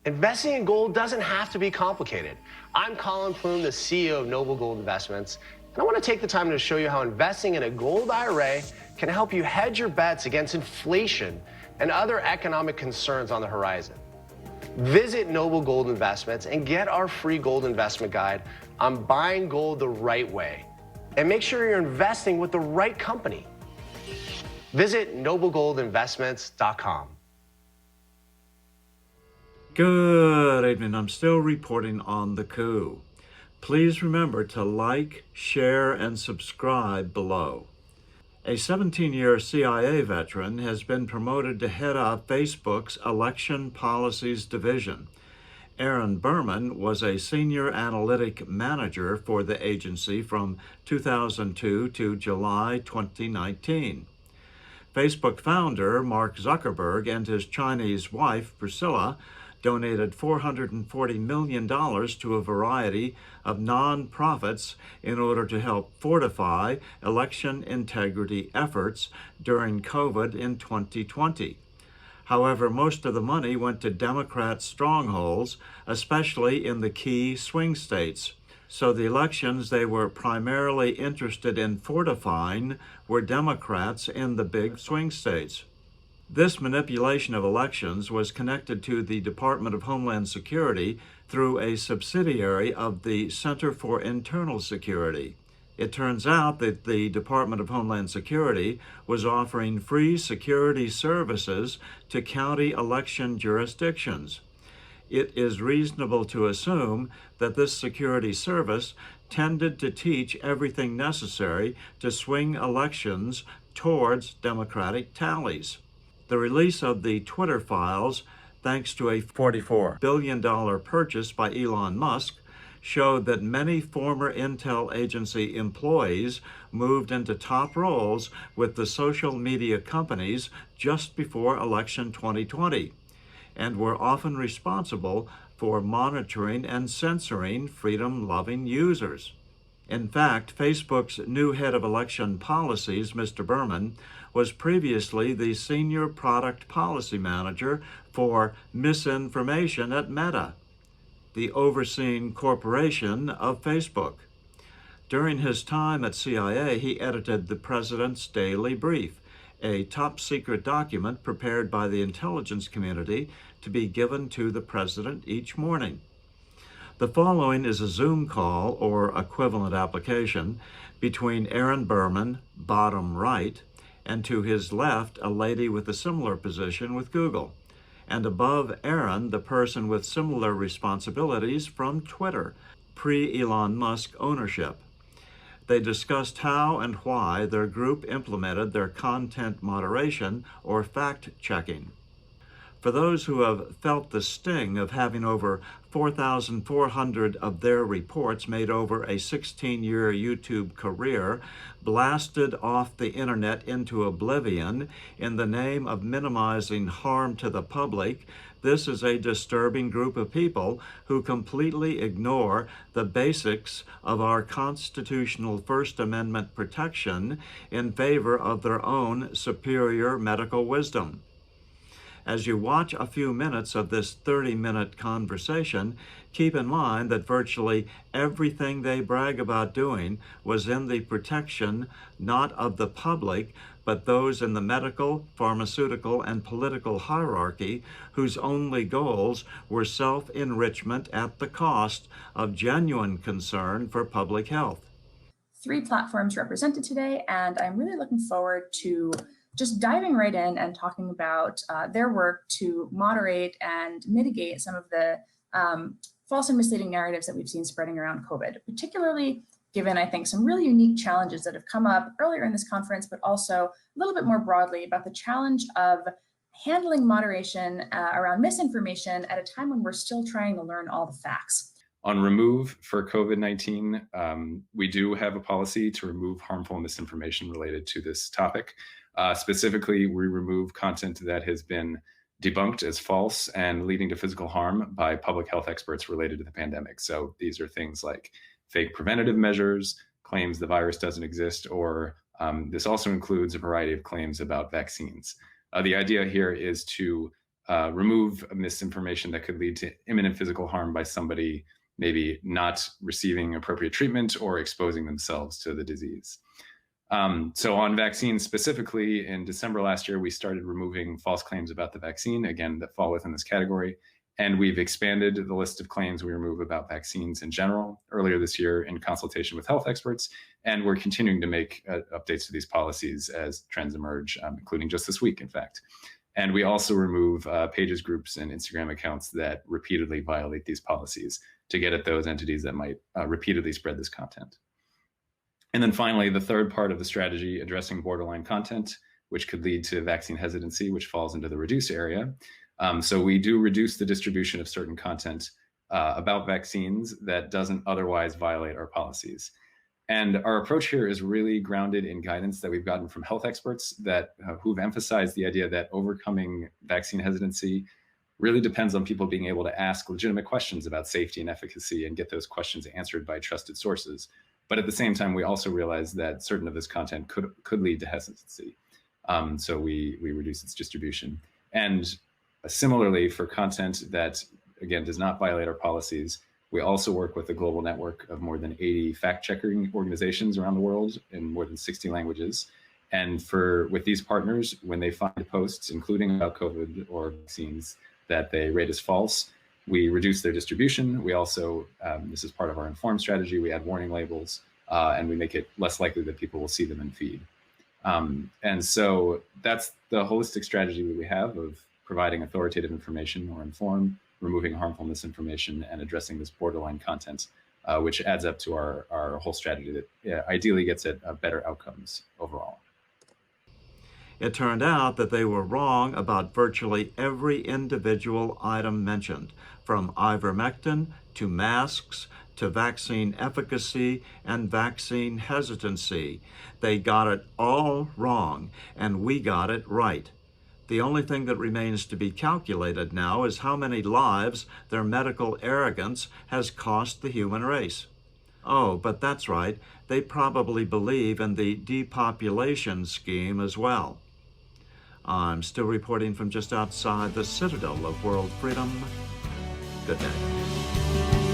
Investing in gold doesn't have to be complicated. I'm Colin Plume, the CEO of Noble Gold Investments, and I want to take the time to show you how investing in a gold IRA can help you hedge your bets against inflation and other economic concerns on the horizon. Visit Noble Gold Investments and get our free gold investment guide on buying gold the right way. And make sure you're investing with the right company. Visit noblegoldinvestments.com. Good evening. I'm still reporting on the coup. Please remember to like, share, and subscribe below. A 17-year CIA veteran has been promoted to head up Facebook's Election Policies Division. Aaron Berman was a senior analytic manager for the agency from 2002 to July 2019. Facebook founder Mark Zuckerberg and his Chinese wife, Priscilla, donated $440 million to a variety of nonprofits in order to help fortify election integrity efforts during COVID in 2020. However, most of the money went to Democrat strongholds, especially in the key swing states. So the elections they were primarily interested in fortifying were Democrats in the big swing states. This manipulation of elections was connected to the Department of Homeland Security through a subsidiary of the Center for Internal Security. It turns out that the Department of Homeland Security was offering free security services to county election jurisdictions. It is reasonable to assume that this security service tended to teach everything necessary to swing elections towards Democratic tallies. The release of the Twitter files, thanks to a $44 billion purchase by Elon Musk, showed that many former intel agency employees moved into top roles with the social media companies just before election 2020, and were often responsible for monitoring and censoring freedom-loving users. In fact, Facebook's new head of election policies, Mr. Berman, was previously the senior product policy manager for misinformation at Meta, the overseeing corporation of Facebook. During his time at CIA, he edited the President's Daily Brief, a top-secret document prepared by the intelligence community to be given to the president each morning. The following is a Zoom call or equivalent application between Aaron Berman, bottom right, and to his left, a lady with a similar position with Google, and above Aaron, the person with similar responsibilities from Twitter, pre-Elon Musk ownership. They discussed how and why their group implemented their content moderation or fact-checking. For those who have felt the sting of having over 4,400 of their reports made over a 16-year YouTube career blasted off the internet into oblivion in the name of minimizing harm to the public, this is a disturbing group of people who completely ignore the basics of our constitutional First Amendment protection in favor of their own superior medical wisdom. As you watch a few minutes of this 30-minute conversation, keep in mind that virtually everything they brag about doing was in the protection not of the public, but those in the medical, pharmaceutical, and political hierarchy whose only goals were self-enrichment at the cost of genuine concern for public health. 3 platforms represented today, and I'm really looking forward to just diving right in and talking about their work to moderate and mitigate some of the false and misleading narratives that we've seen spreading around COVID, particularly given, I think, some really unique challenges that have come up earlier in this conference, but also a little bit more broadly about the challenge of handling moderation around misinformation at a time when we're still trying to learn all the facts. On remove for COVID-19, we do have a policy to remove harmful misinformation related to this topic. Specifically, we remove content that has been debunked as false and leading to physical harm by public health experts related to the pandemic. So these are things like fake preventative measures, claims the virus doesn't exist, or this also includes a variety of claims about vaccines. The idea here is to remove misinformation that could lead to imminent physical harm by somebody maybe not receiving appropriate treatment or exposing themselves to the disease. So on vaccines specifically, in December last year, we started removing false claims about the vaccine, again, that fall within this category. And we've expanded the list of claims we remove about vaccines in general earlier this year in consultation with health experts. And we're continuing to make updates to these policies as trends emerge, including just this week, in fact. And we also remove pages, groups, and Instagram accounts that repeatedly violate these policies to get at those entities that might repeatedly spread this content. And then finally, the third part of the strategy, addressing borderline content, which could lead to vaccine hesitancy, which falls into the reduce area. So we do reduce the distribution of certain content about vaccines that doesn't otherwise violate our policies. And our approach here is really grounded in guidance that we've gotten from health experts that who've emphasized the idea that overcoming vaccine hesitancy really depends on people being able to ask legitimate questions about safety and efficacy and get those questions answered by trusted sources. But at the same time, we also realize that certain of this content could lead to hesitancy. So we reduce its distribution. And similarly, for content that, again, does not violate our policies, we also work with a global network of more than 80 fact-checking organizations around the world in more than 60 languages. And with these partners, when they find posts, including about COVID or vaccines, that they rate as false, we reduce their distribution. We also, this is part of our informed strategy, we add warning labels, and we make it less likely that people will see them in feed. And so that's the holistic strategy that we have of providing authoritative information or informed, removing harmful misinformation, and addressing this borderline content, which adds up to our whole strategy that ideally gets at better outcomes overall. It turned out that they were wrong about virtually every individual item mentioned, from ivermectin to masks to vaccine efficacy and vaccine hesitancy. They got it all wrong, and we got it right. The only thing that remains to be calculated now is how many lives their medical arrogance has cost the human race. Oh, but that's right, they probably believe in the depopulation scheme as well. I'm still reporting from just outside the citadel of world freedom. Good day.